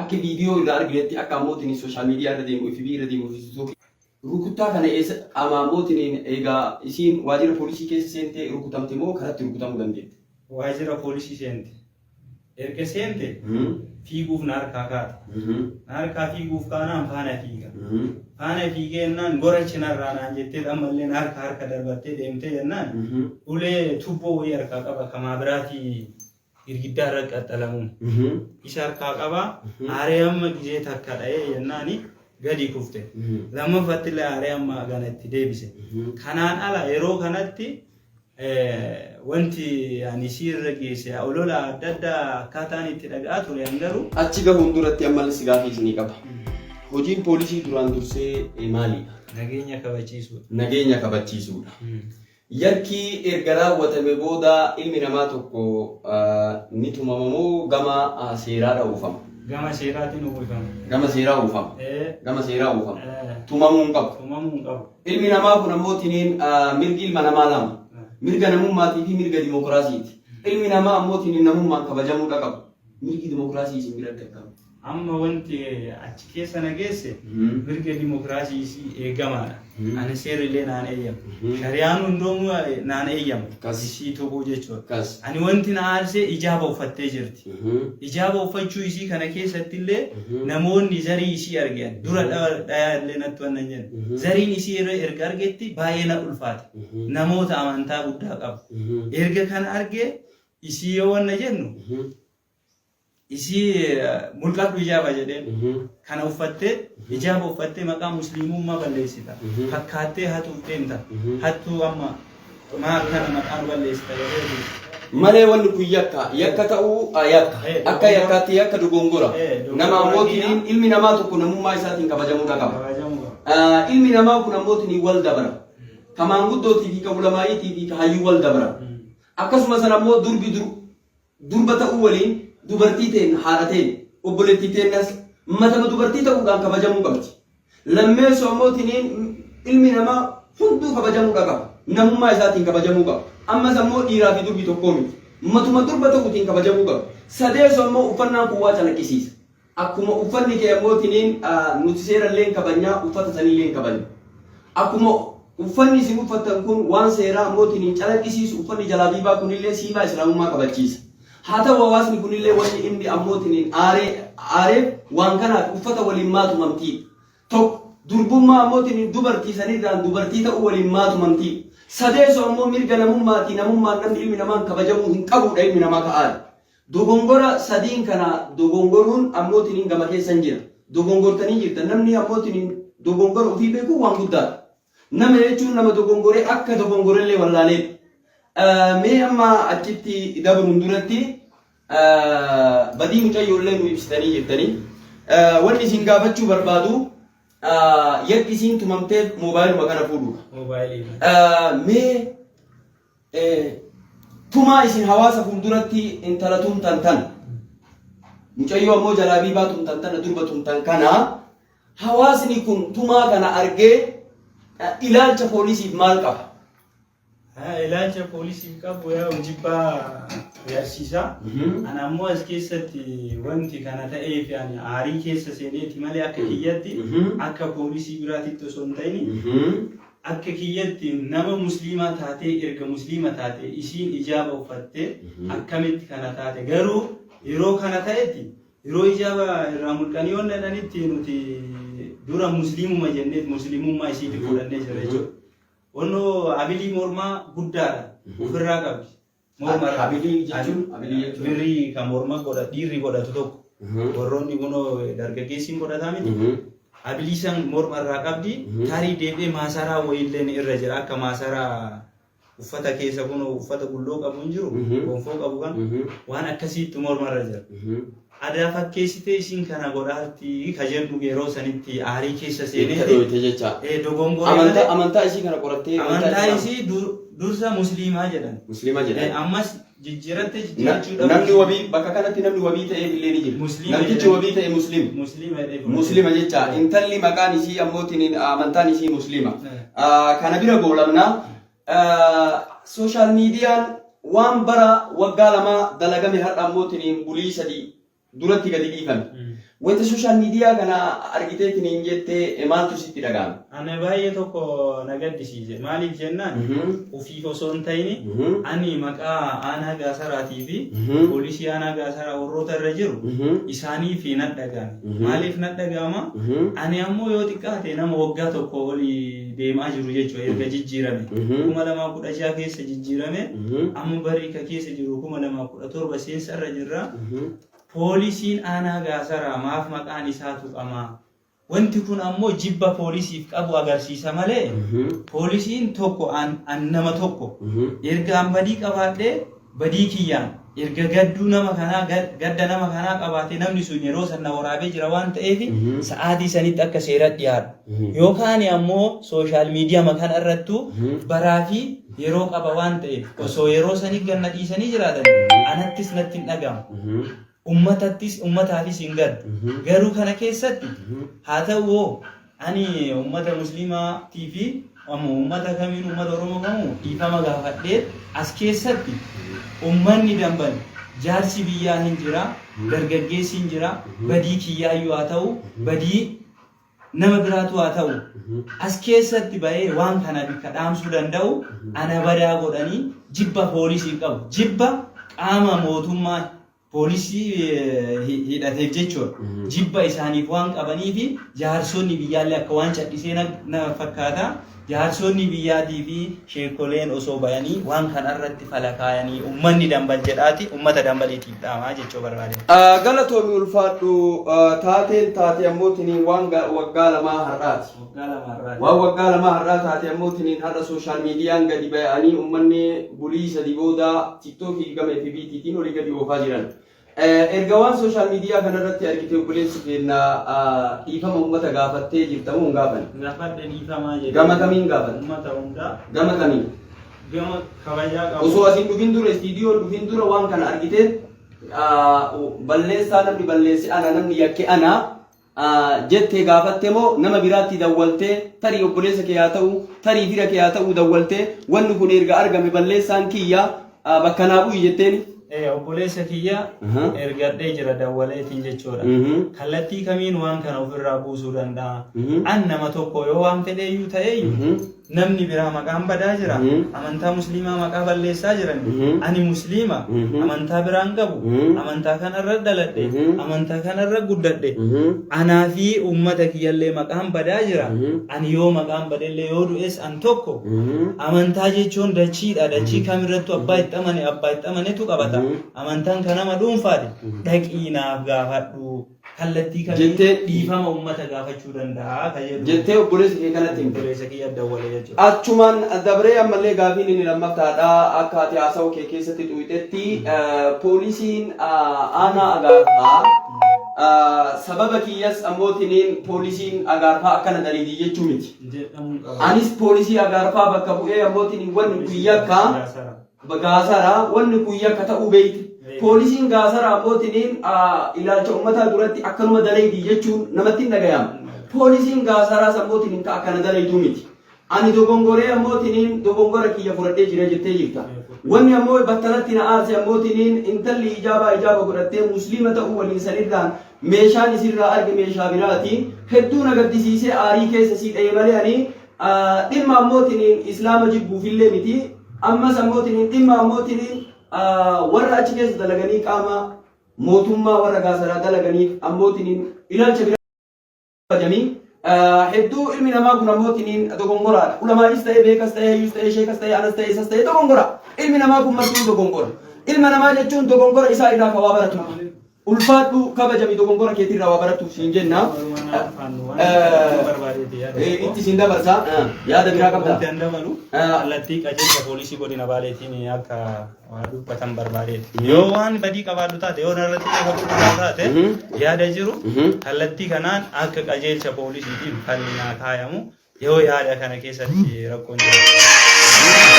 akka viidiyoo irraa arginetti akka ammootiin sooshaal miidiyaa irra deemu FB irra deemu Facebook rukuttaa kana eessa ammootiin egaa isiin waajjira poolisii keessa seentee rukutamte moo karatti rukutamuu dandeette? Waajjira poolisii seente. Erga seente fiiguuf na harkaa kaate. Na harkaa fiiguuf kaanaan faana fiiga. Faana fiigennaan gora cinarraa naan jettee ammallee na harka darbattee deemtee jennaan ulee tubboo wayii harkaa qaba kamaa biraatii girgiddaa irra qaxxalamuun. Isa harkaa qaba aaree amma gizee takka dha'ee jennaani gadi kufte. Lammaffatti illee aaree amma ganatti deebise. Kanaan ala yeroo kanatti wanti ani sirra geesse olola adda addaa akkaataan itti dhagaa ture hangaru achi gahuun duratti ammallee si gaafii isinii qaba. Hojiin poolisii duraan dursee maalidha? Nageenya kabachiisuudha. Nageenya kabachiisuudha. Yakki erga raawwatame booda ilmi namaa tokko ni tumamamoo gama seeraadha uufama? Gama seeraatiin uwwifama. Gama seeraa uufama. Gama seeraa uufama. Tumamuu hin qabu. Tumamuu hin qabu. Ilmi namaa kun ammootiin mirgi ilma namaa lama. Mirga namummaatii fi mirga dimokiraasiiti. Ilmi namaa ammootiin namummaan kabajamuudha qabu. Mirgi dimokiraasii isin bira qabu. Amma wanti achi keessa nageesse mirga dimokiraasii eegamaadha. Ani seerillee naan eeyyamu. Shari'aan hundoomuu naan eeyyamu. Isii tokko jechuudha. Ani wanti na aarsee ijaaba uffattee jirti. Ijaaba uffachuu isii kana keessatti illee namoonni zarii isii argan dura dhayaa illee natti wannan jedhu. Zariin isii erga argetti baay'ee na ulfaate. Namoota amantaa guddaa qabu. Erga kana argee isii yoo wanna jennu isi mulqatu ijaaba jedheen kana uffattee ijaaba uffattee maqaa musliimummaa balleessita fakkaattee hatuuf deemta hattuu amma maa kana maqaan balleessita malee wanni kun yakka ta'uu akka yakkaatti yakka dogongora nama ammootiin ilmi namaa tokko namummaa isaatiin kabajamuudha qaba. Ilmi namaa kun ammootiin wal dabara ka maanguddootii fi ka ulamaayitii fi ka hayyuu wal dabara akkasumas ammoo durba ta'uu waliin dubartii ta'een haadha ta'een obboleettii ta'eenas matama dubartii ta'uudhaan kabajamuu qabdi. Lammeessoo ammootiin ilmi namaa hunduu kabajamuudha qaba. Namummaa isaatiin kabajamuu qaba. Ammas ammoo dhiiraa fi durbi tokkoo miti. Matuma durba ta'uutiin kabajamuu qaba. Sadeessoo ammoo uffannaan kun waa calaqqisiisa. Akkuma uffanni kee ammootiin nuti seerallee kabajnaa uffata sanillee kabajna. Akkuma uffanni isin uffattan kun waan seeraa ammootiin calaqqisiisu uffanni jalaabiibaa kunillee siimaa islaamummaa kabachiisa. Haa ta'u hawaasni kunillee wanni inni ammootiin aareef waan kanaaf uffata waliin maatumamtii. Tokko durbummaa ammootiin dubartii sanirraan dubartii ta'uu waliin maatumamtii. Sadeessoo ammoo mirga namummaatii namummaan namni ilmi namaan kabajamuu hin qabudha ilmi namaa ka'aadha. Dogongora sadiin kana dogongoruun ammootiin gama keessan jira. Dogongortanii jirta namni ammootiin dogongora ofii beekuu waan guddaadha. Nama jechuun nama dogongoree akka dogongorellee wallaalee. Mee amma achitti dabaluun duratti badii mucayyoolee nu ibsitanii jirtanii wanni isin gaafachuu barbaadu yakki isin tumamteef moobaayiluma kana fuudhuudha. Mee tumaa isin hawaasa fuulduratti intala tumtan tan mucayyoo ammoo jalaabiibaa tumtan tana durba tumtan kana hawaasni kun tumaa kana argee ilaalcha poolisiif maal qaba? Ilaalcha poolisii qabu yaa jibbaa yaasisaa. Ana ammoo as keessatti wanti kana ta'eef yani aarii keessa seeneeti malee akka kiyyatti akka poolisii biraatitti osoo hin ta'in akka kiyyatti nama musliimaa taatee erga musliima taatee isiin ijaaba uffattee akkamitti kana taate garuu yeroo kana ta'etti yeroo ijaaba irraa mulqanii waan jedhanitti nuti dura musliimuma jenneet musliimummaa isiitti fudhannee jira jechuudha. Ono abilii mormaa guddaadha ofirraa qabdi. Morma abilii jechuun birrii kan morma godhatu dhiirri godhatu tokko warroonni kunoo dargaggeessiin godhataa miti. Abilii san morma irraa qabdi tarii deebi'ee maasaraa wayiilleen irra jira akka maasaraa uffata keessa kunoo uffata gulloo qabu hin jiru gonfoo qabu kan waan akkasiitti morma irra jira. Ada fakkeessitee isiin kana godhaatti kajedhu yeroo sanitti aarii keessa seenee dogongora amantaa isii kana qorattee amantaa isii dursa musliimaa jedhan. Musliima jedhan. Ammas jijjiiratte jijjiirachuudha. Namni wabii bakka kanatti namni wabii ta'ee illee ni jira. Namtichi wabii ta'ee musliima jecha intalli maqaan isii ammootiin amantaan isii musliima. Kana bira goolamna social meediyaan waan bara waggaa lama dalagame har'a ammootiin bulii sadii duratti gadi dhiifame. Wanta social media kana argitee kiniin jettee maaltu sitti dhaga'ame? Ana baay'ee tokko na gaddisiise. Maaliif jennaan ofii osoo hin ta'in ani maqaa aanaa gaasaraatii fi poolisii aanaa gaasaraa warroota irra jiru isaanii fi nan dhaga'ame. Maaliif nan dhaga'ama? Ani ammoo yoo xiqqaate nama waggaa tokko olii deemaa jiru jechuudha erga jijjiirame. 2016 keessa jijjiirame amma barii ka keessa jiru 2017 seensa irra jirra. Poolisiin aanaa gaasaraa maaf maqaan isaa tuqama? Wanti kun ammoo jibba poolisiif qabu agarsiisa malee poolisiin tokko an nama tokko erga an badii qabaadhee badii kiyyaan erga gadduu nama kanaa gadda nama kanaa qabaate namni sun yeroo sana waraabee jira waan ta'eef sa'aatii sanitti akka seeratti dhiyaatu yookaan ammoo sooshaal miidiyaa makan irrattu baraa fi yeroo qaba waan ta'eef osoo yeroo sanii ganna dhiisanii jiraatan anattis natti hin dhagamu. Ummataafis hin gaddu. Garuu kana keessatti haa ta'u ani ummata musliimaatii fi ummata kamiin ummata Oromoo kamuu dhiifama gaafadhee as keessatti ummanni Dambal jaarsi biyyaa hin jira, dargaggeessi hin jira, badii kiyyaayyuu haa ta'u, badii nama biraatu haa ta'u as keessatti bahee waan kana bikka dhaamsuu danda'u ana badaa godhanii jibba poolisii qabu. Jibba qaama mootummaa poolisii hidhateef jechuudha. Jibba isaaniif waan qabaniif jaarsonni biyyaallee akka waan cadhisee na fakkaata. Jaarsonni biyyaatii fi sheekoleen osoo bayanii waan kanarratti falakaayanii ummanni Dambal jedhaati ummata Dambaliitiif dhaamaa jechuu barbaade. Galatoomi ulfaadhu taateen taate ammootiin waan waggaa lamaa har'aati. Waan waggaa lamaa har'aa taate ammootiin har'a sooshaal miidiyaan gadi bayanii ummanni bulii sadii booda tiktookii gama FBTtiin olii gadi oofaa jiran. Erga waan sooshaal miidiyaa kanarratti argitee obboleessi keenya dhiifama uummata gaafattee jirtamu hin gaafan. Gaafadhe dhiifamaa jedhe. Gama kamiin gaafan? Uummata hundaa. Gama kamiin? Gama kabajaa qabu. Osoo asiin dhufin dura istiidiyoo dhufin dura waan kana argitee balleessaa namni balleessi ana namni yakke ana jettee gaafatte moo nama biraatti dawwaltee tarii obboleessa kee haa ta'u tarii fira kee haa ta'u dawwaltee wanni kun erga argame balleessaan kiyya bakka naa bu'i jetteeni. Obboleessa kiyya ergadhee jira dawwaleetiin jechuudha. Kallattii kamiin waan kana ofirraa buusuu danda'a. An nama tokko yoo waan fedheeyyuu ta'eeyyuu namni biraa maqaan badaa jira. Amantaa musliimaa maqaa balleessaa jiran. Ani musliima amantaa biraan qabu. Amantaa kanarra dhaladhe. Amantaa kanarra guddadhe. Anaa fi uummata kiyyallee maqaan badaa jira. Ani yoo maqaan badellee yoo du'es an tokko amantaa jechuun dachiidha. Dachii kamirrattu abbaa itti amanetu qabata. Amantaan kanama dhuunfaadhe dhaqii naaf gaafadhu. Kallattii kamiin dhiifama uummata gaafachuu danda'a jettee obboleessa kee kanatti obboleessa kiyya dawwalee jechuudha. Achumaan dabree ammallee gaafiin inni lammaffaadha akka ati haasa'u kee keessatti xuuxetti poolisiin aanaa agaarfaa sababa kiyyas ammootiin poolisiin agaarfaa akkana daliidii jechuu miti. Anis poolisii agaarfaa bakka bu'ee ammootiin wanni guyyakka gaasara wanni guyyakka ta'uu beeyti. Poolisiin gaasara ammootiin ilaalcha uummataa duratti akkanuma dalaydii jechuun namatti hin dhagayama. Poolisiin gaasaraa ammootiin akkana dalayduu miti. Ani dogongoree ammootiin dogongora kiyya fudhadhee jira jettee jirta. Wanni ammoo battalatti na aarse ammootiin intalli ijaaba godhattee musliima ta'uu waliin sanirraan meeshaan isirraa arge meeshaa biraati. Hedduu na gaddisiisee aarii keessa sii dha'ee malee ani dhimma ammootiin islaama jibbuufillee miti. Ammas ammootiin dhimma ammootiin warra achi keessa dalaganii qaama mootummaa warra gaasaraa dalaganiif ammootiin ilaalcha biraa jamii hedduu ilmi namaa kun ammootiin dogongoraadha. Ulamaanis ta'e beekas ta'e hayyuus ta'e sheekas ta'e anas ta'e isas ta'e dogongora. Ilmi namaa kun martuu dogongora. Ilma namaa jechuun dogongora isaa irraa kan waa baratu. Ulfaadhu kabajami dogongora keetii irraa waa baratu siin jenna. Itti siin dabarsa yaada biraa qabda. Itti dabalu kallattii qajeelcha poolisii godina Baaleetiin akka waa dubbatan barbaadeeti. Yoo waan badii qabaadhu taate yoo narratti qabaadhu taate yaada jiru kallattii kanaan akka qajeelcha poolisiitiin falminaa kaayamu yoo yaada kana keessatti rakkoon jiru.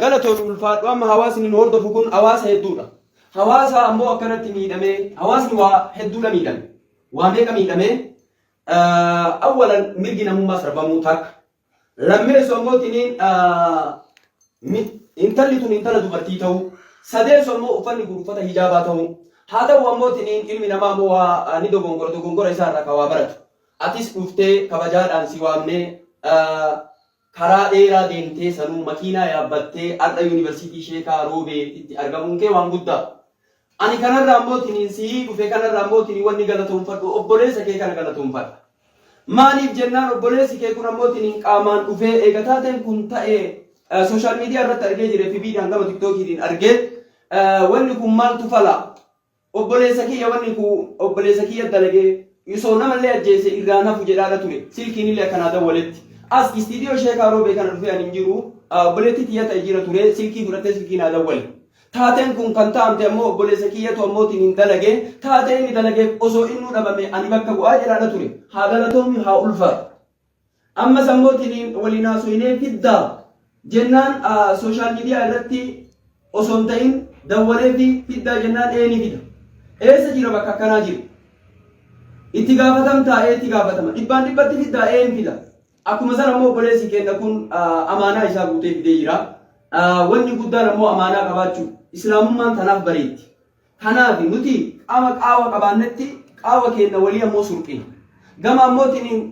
Galatoon ulfaadhu amma hawaasni nu hordofu kun hawaasa hedduudha. Hawaasa ammoo akkanatti miidhamee hawaasni waa hedduudha miidhame. Waa meeqa miidhamee awwalan mirgi namummaa sarbamuu takka. Lammeessu ammootiin intalli tun intala dubartii ta'uu sadee sommoo uffanni kun uffata hijaabaa ta'u haa ta'u ammootiin ilmi namaa moo waa ni dogongora isaarraa kawaa baratu atis dhuftee kabajaadhaan si waamnee karaa dheeraa deemtee sanuu makiinaa yaabbattee Arda Yuunivarsiitii Sheekaa Roobee itti argamuun kee waan guddaa. Ani kanarraa ammootiin si dhufe kanarraa ammootiin wanni galatoonfadhu obboleessa kee kana galatoonfadha. Maaliif jennaan obboleessi kee kun ammootiin qaamaan dhufee eegataateen kun ta'ee sooshaal miidiyaa irratti argee jire fi viidiyaan gama tiktookiitiin argee wanni kun maaltu fala obboleessa kiyya wanni kun obboleessa kiyya dalagee isoo namallee ajjeese irraa nafu jedhaadha ture silkiin illee akkanaa dawwaletti as istiidiyoo Sheekaa Roobee kana dhufee ani hin jiru obboleetti xiyya ta'e jira ture silkii fudhattee silkiin haa dawwale. Taateen kun kan taa'amte ammoo obboleessa kiyyatu ammootiin hin dalagee taatee inni dalagee osoo inni dhabame ani bakka bu'aa jedhaadha ture haa galatoomi haa ulfaatu. Ammas ammootiin waliin haasofnee fiddaa jennaan sooshaal miidiyaa irratti osoo hin ta'in dawwalee fi fiddaa jennaan ni fida. Eessa jira bakka akkanaa jiru? Itti gaafatam taa'ee itti gaafatama. Dhibbaan dhibbatti fiddaa ni fida. Akkuma sana ammoo obboleessi keenya kun amaanaa isaa guutee fidee jira. Wanni guddaan ammoo amaanaa qabaachuu islaamummaan tanaaf bareetti. Kanaaf nuti qaama qabaannetti qaama keenya walii ammoo surqina. Gama ammootiin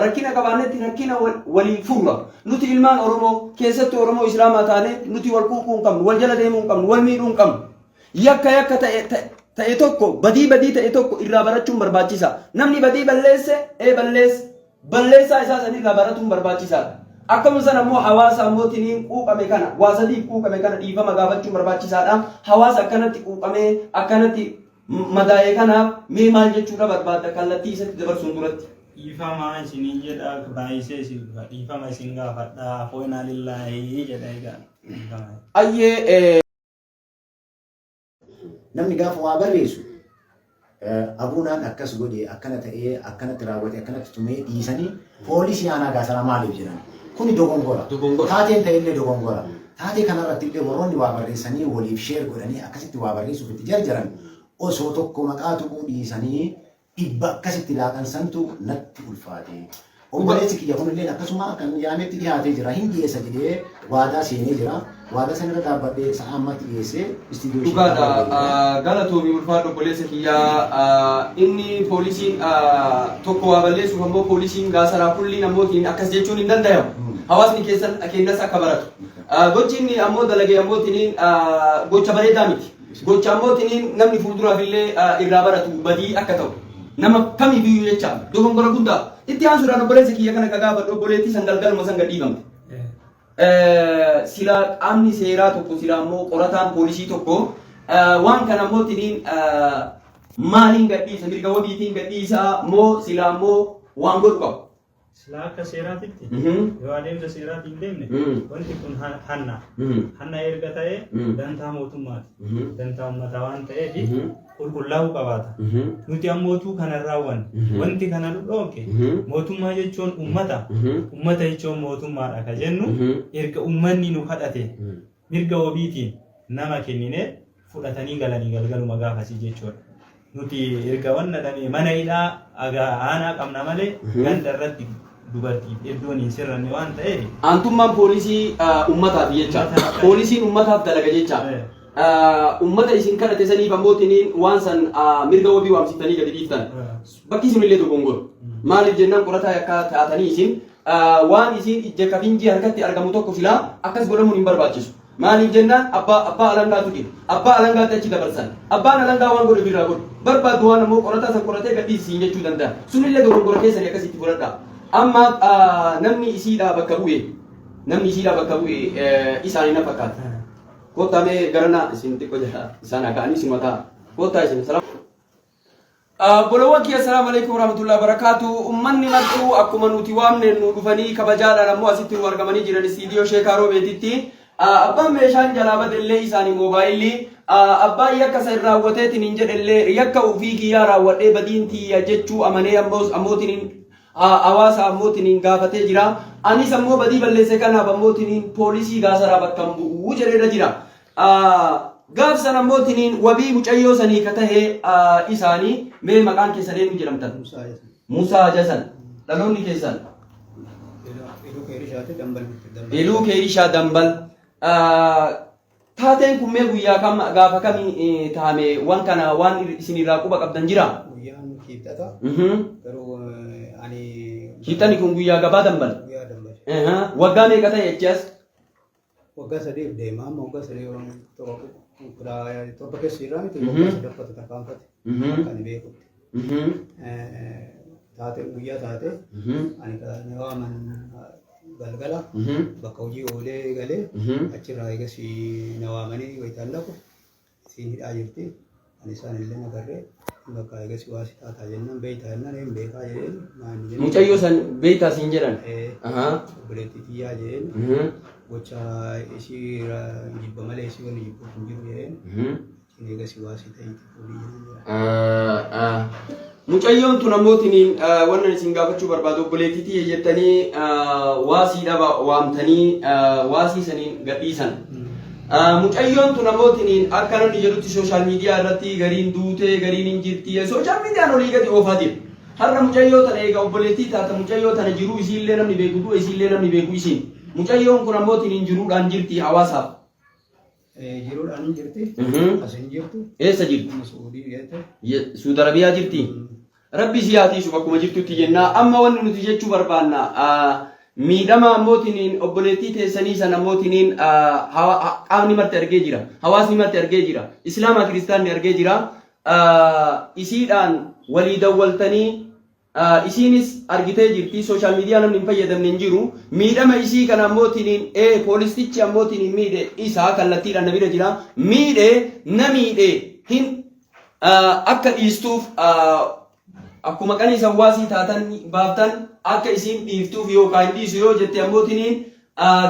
rakkina qabaannetti rakkina walii furra. Nuti ilmaan Oromoo keessatti Oromoo Islaamaa taane nuti wal quuquu hin qabnu, wal jala deemuu hin qabnu, wal miidhuu hin qabnu. Yakka ta'e tokko badii ta'e tokko irraa barachuun barbaachisa. Namni badii balleessaa isaa san irraa barachuun barbaachisaadha. Akkuma sana ammoo hawaasa ammootiin quuqame kana waasadiif quuqame kana dhiifama gaafachuun barbaachisaadha. Hawaasa akkanatti quuqamee akkanatti madaa'ee kanaaf mee maal jechuudha barbaadda kallattii isatti dabarsuun duratti. Dhiifama isinii jedha baay'isee isin dhiifama isin gaafadha foonaa lillaahi jedha egaa. Ayyee namni gaafa waa barreessu abuunaan akkas godhe akkana ta'ee akkanatti raawwate akkanatti tumee dhiisanii poolisii aanaa gaasara maaliif jedhan kuni dogongora taateen ta'ellee dogongora taatee kanarratti illee warroonni waa barreessanii waliif sheer godhanii akkasitti waa barreessuuf itti jarjaran osoo tokko maqaa tuquu dhiisanii dhibba akkasitti laaqan santu natti ulfaate. Obboleessi kiyya kunillee akkasuma kan yaametti dhiyaatee jira hin dhiyeessa jedhee waadaa seenee jira. Waadaa sanarra dhaabbadhee sa'a ammatti dhiyeessee istiidiyoo ishee dhugaadha. Galatoomii ulfaadhu obboleessa kiyyaa inni poolisiin tokko waa balleessuuf ammoo poolisiin gaasaraa kulliin ammootiin akkas jechuun hin dandayamu. Hawaasni keenyas akka baratu. Gochi inni ammoo dalagee ammootiin gocha bareedaa miti. Gocha ammootiin namni fuulduraaf illee irraa baratu badii akka ta'u. Nama kamiifiyyuu jecha dogongora guddaa itti aansuudhaan obboleessa kiyya kana gaafadhu obboleettii san galgaluma san gadhiifamte. Sila qaamni seeraa tokko sila ammoo qorataan poolisii tokko waan kana ammootiin maaliin gadhiisa mirga wabiitiin gadhiisa moo sila ammoo waan godhu qabu. Sila akka seeraatitti yoo adeemsa seeraatiin deemne wanti kun hanna erga ta'e dantaa mootummaati. Dantaa uummataa waan ta'eef qulqullaa'uu qabaata. Nuti ammootuu kana raawwanne wanti kana dhooke mootummaa jechuun uummata uummata jechuun mootummaadha ka jennu erga uummanni nu kadhate mirga wabiitiin nama kennine fudhatanii galanii galgaluma gaafasii jechuudha. Nuti erga wanna dhamee mana hidhaa aanaa qabna malee ganda irratti dubartiif iddoon hin sirranne waan ta'eef. Aantummaan poolisii uummataaf jecha poolisiin uummataaf dalaga jecha. Ummata isin kadhate saniif ammootiin waan san mirga wabii waamsitanii gadi dhiiftan bakki isin illee dogongora. Maaliif jennaan qorataa akka taatanii isin waan isin ija kafinjii harkatti argamu tokko filaa akkas godhamuun hin barbaachisu. Maaliif jennaan abbaa alangaatu jira. Abbaa alangaatti achi dabarsan. Abbaan alangaa waan godhe birraa godhu. Barbaadu waan ammoo qorataa san qoratee gadhiisiin jechuu danda'a. Sun illee dogongora keessanii akkasitti fudhadha. Amma namni isiidhaa bakka bu'e isaanii na fakkaata. Kota me garana isin tiko jaha sana kani isin mata kota isin salam bolawaki assalamu alaikum warahmatullahi wabarakatuh ummanni martu akkuma nuti waamne nu dhufanii kabajaadhaan ammoo asitti nu argamanii jiran istiidiyoo Sheekaa Roobeetitti abbaan meeshaan jalaa badellee isaanii moobaayilii abbaan yakka isa raawwateetiin hin jedhellee yakka ofii kiyyaa raawwadhee badiin tiyya jechuu amanee ammootiin hawaasa ammootiin gaafatee jira. Anis ammoo badii balleesse kanaaf ammootiin poolisii gaasaraa bakka bu'uu jedheera jira. Gaafsan ammootiin wabii mucayyoo sanii ka tahee isaanii mee maqaan keessan eenyu jedhamtan? Musaa Jasan. Dhaloonni keessan? Iluu Keerishaa Dambal. taateen kun mee guyyaa kam gaafa kamii taame waan kana waan isinirraa quba qabdan jira? Guyyaan kiibxata. Garuu ani kiibxani kun guyyaa gabaa dambal. Guyyaa dambal. Waggaa meeqa ta'e jechaas? Waggaa sadii deema amma waggaa sadii torba keessa irraa miti waggaa sadaffatu tarkaanfate. Kan beekutti. Taate guyyaa taate ani kan waaman galgala bakka hojii oolee galee achirraa eegas na waamanii wayitaan dhaqu siin hidhaa jirti ani isaan illee nagarree bakka eegas waasi taataa jennaan beeytaa jennaan een beekaa jedheen mucayyoo san beeytaa siin jedhan obboleettii xiyyaa jedheen gocha ishii jibba malee ishii wanni jibbu hin jiru jedheen eegas waasi ta'eeti fuudhii jedhan mucayyoon tun ammootiin wannan isin gaafachuu barbaadu obboleettii jettanii waasii dhaba waamtanii waasii saniin gadhiisan. Mucayyoon tun ammootiin akka namni jedhutti sooshaal miidiyaa irratti gariin duutee gariin hin jirti sooshaal miidiyaan olii gadi oofaa jira. Har'a mucayyoo tana egaa obboleettii taata mucayyoo tana jiruu isiillee namni beeku du'a isiillee namni beeku isiin. Mucayyoon kun ammootiin jiruudhaan jirti hawaasaaf. Jiruudhaan hin jirti. Asin jirtu. Eessa jirti? Suudii jettee. Suudi Arabiyaa jirti. Rabbi siyaatiisu bakkuma jirtutti jennaa amma wanni nuti jechuu barbaanna miidhama ammootiin obboleettii teessanii san ammootiin qaamni marti argee jira hawaasni marti argee jira islaamaa kiristaanni argee jira isiidhaan walii dawwaltanii isiinis argitee jirti sooshaal miidiyaa namni hin fayyadamne hin jiru miidhama isii kana ammootiin poolistichi ammootiin miidhe isaa kallattiidhaan na bira jira miidhe na miidhe hin akka dhiistuuf akkuma kan isa waasii taatan baaftan akka isin dhiiftuuf yookaan dhiisu yoo jette ammootiin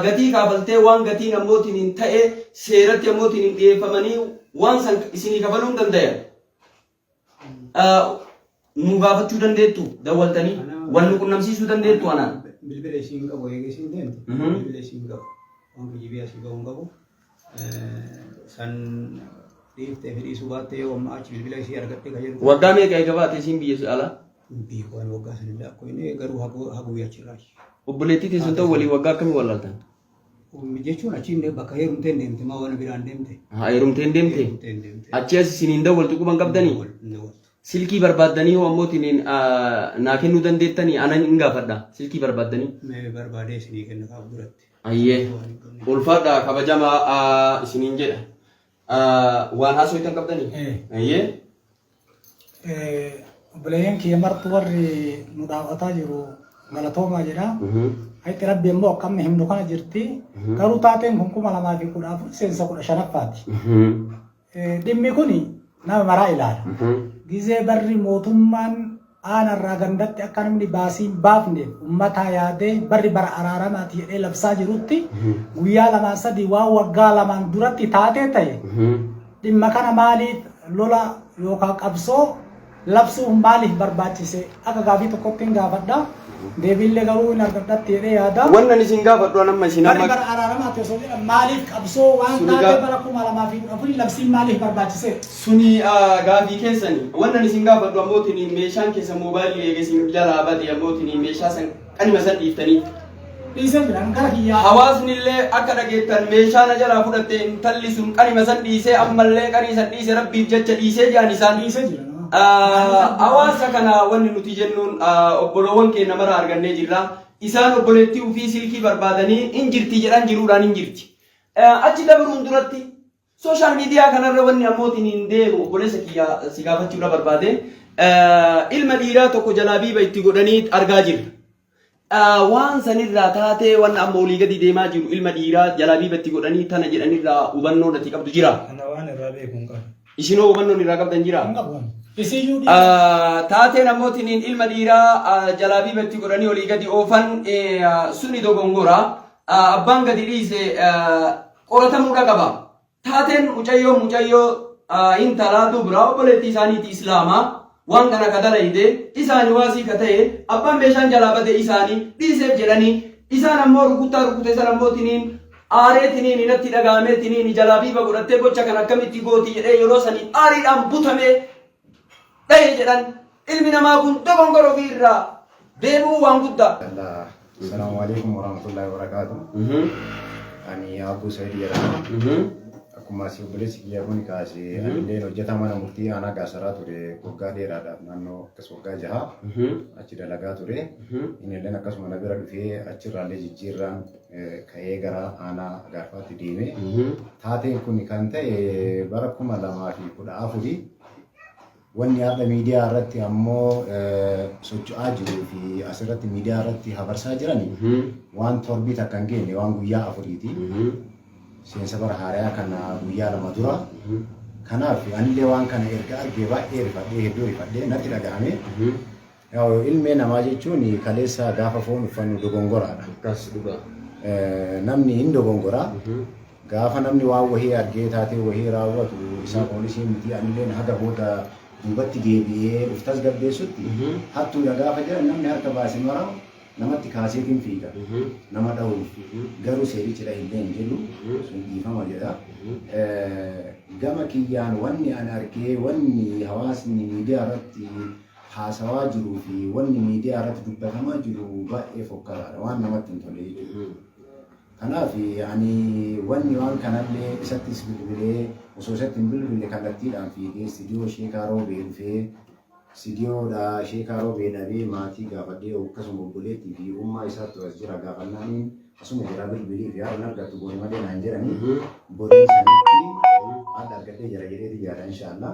gatii kaafaltee waan gatiin ammootiin ta'e seeratti ammootiin dhiyeeffamanii waan san isinii kafaluu hin danda'an. Nu gaafachuu dandeettu dawwaltanii wal nu qunnamsiisuu dandeettu anaan. Bilbila isiin qabu eega isiin deemte. Bilbila isiin qabu waan kijibii asii qabu hin qabu. San dhiiftee fi dhiisuu baattee yoo amma achi bilbila isii argattee kan jedhu. Waggaa meeqa eega baate isiin biyya alaa? Biyya waan waggaa sanillee akkoo inni garuu haguu achirraa. Obboleettii teessan ta'u walii waggaa akkamii walaaltan? Jechuun achi bakka heerumteen deemte maa waan biraan deemte. Heerumteen deemte? Achi as isiniin dawwaltu quban qabdanii? Silkii barbaaddanii hoo ammootiin naa kennuu dandeettanii anan hin gaafadha silkii barbaaddanii? Mee barbaadee isinii kenna kaaf duratti. Ayyee ulfaadha kabajamaa isiniin jedha. Waan haasawaa qabdanii? Ayyee. Obboleeyyan kiyya marti warri nu daawwataa jiru galatoomaa jedha. Hayti rabbi immoo akkamni himnu kana jirti. Garuu taateen kun 2014 seensa 15ffaati. Dhimmi kuni nama maraa ilaala. Gizee barri mootummaan aanarraa gandatti akka namni baasiin baafne ummata yaadee barri bara araaramaati jedhee labsaa jirutti guyyaa lamaan sadii waan waggaa lamaan duratti taatee ta'e dhimma kana maaliif lola yookaan qabsoo labsuun maaliif barbaachise akka gaafii tokkotti hin gaafadha. Deebiillee garuu hin argadhatti jedhee yaada. Wannan isin gaafadhu amma isin amma. Bara araaramaati osoo jedhan maaliif qabsoo waan taatee bara 2014 labsiin maaliif barbaachise? Suni gaafii keessani. Wannan isin gaafadhu ammootiin meeshaan keessa moobaayilii eegesin jalaa bade ammootiin meeshaa san qanima san dhiiftanii. Dhiisee jiran gara kiyyaa. Hawaasni illee akka dhageettan meeshaa na jalaa fudhatte intalli sun qanima san dhiisee ammallee qanii san dhiisee rabbiif jecha dhiisee jaan isaan. Dhiisee jiran. Hawaasa kana wanni nuti jennuun obboloowwan keenya mara argannee jirra. Isaan obboleettii ofii silkii barbaadanii hin jirti jedhan jiruudhaan hin jirti. Achi dabaruun duratti sooshaal miidiyaa kanarra wanni ammootiin hin deemu obboleessa kiyya si gaafachuudha barbaade ilma dhiiraa tokko jalaabiiba itti godhanii argaa jirra. Waan sanirraa taatee waan amma olii gadi deemaa jiru ilma dhiiraa jalaabiiba itti godhanii tana jedhanirraa hubannoo natti qabdu jira. Ana waan irraa beekuun qaba. Isinoo hubannoon irraa qabdan jira. Isiyyuu taateen ammootiin ilma dhiiraa jalaabiiba itti godhanii olii gadi oofan suni dogongora abbaan gadi dhiise qoratamuudha qaba. Taateen mucayyoo intalaa dubra obboleettii isaaniiti islaamaa waan kana kadalayde isaanii waasii ka ta'e abbaan meeshaan jalaa bade isaanii dhiiseef jedhanii isaan ammoo rukute san ammootiin aareetiniin inatti dhagaameetiniin jalaabiiba godhattee gocha kan akkamitti gooti jedhee yeroo sanii aariidhaan butamee ta'e jedhan ilmi namaa kun dogongora ofii irraa deemuu waan guddaa. Assalamu alaikum warahmatullahi wabarakatuh. Ani Abu Said jedhama. akkuma asii obboleessi kiyyaa kun kaasee anillee hojjetaa mana murtii aanaa Gaasaraa ture waggaa dheeraadhaaf naannoo akkas waggaa 6 achi dalagaa ture. Inni illee akkasuma na bira dhufee achirraallee jijjiirraan ka'ee gara aanaa Gaarfaatti deeme. Taateen kun kan ta'e bara 2014 wanni har'a miidiyaa irratti ammoo socho'aa jiruu fi asirratti miidiyaa irratti habarsaa jirani waan torbii takka hin geenye waan guyyaa 4ti. Seensa bara haaraa kana guyyaa 2 dura. Kanaaf anillee waan kana erga argee baay'ee rifadhee hedduu rifadhee natti dhagahame. Ilmee namaa jechuun kaleessa gaafa foon uffannu dogongoraadha. Akkas dhugaa. Namni hin dogongoraa. Gaafa namni waan wahii argee taatee wahii raawwatu isaa poolisii miti anillee haga booda duubatti deebi'ee dhuftas gabbeessutti hattuudha gaafa jiran namni harka baasee maramu namatti kaaseetiin fiiga nama dha'uuf garuu seerichidha illee hin jedhu sun dhiifama jedha. Gama kiyyaan wanni ani argee wanni hawaasni miidiyaa irratti haasawaa jiruu fi wanni miidiyaa irratti dubbatamaa jiru baay'ee fokkaraadha waan namatti hin tolle jechuudha. Kanaaf ani wanni waan kanallee isattis bilbilee osoo isatti hin bilbille kallattiidhaan fiigee istiidiyoo Sheekaa Roobee dhufee istiidiyoodha Sheekaa Roobee dhabee maatii gaafadhee akkasuma obboleettii fi ummaa isaatti as jira gaafannaaniin asuma jira bilbilii fi haala argattu booni malee naan jedhanii borii sanitti haala argadhee jira jedheeti yaada inshaallah.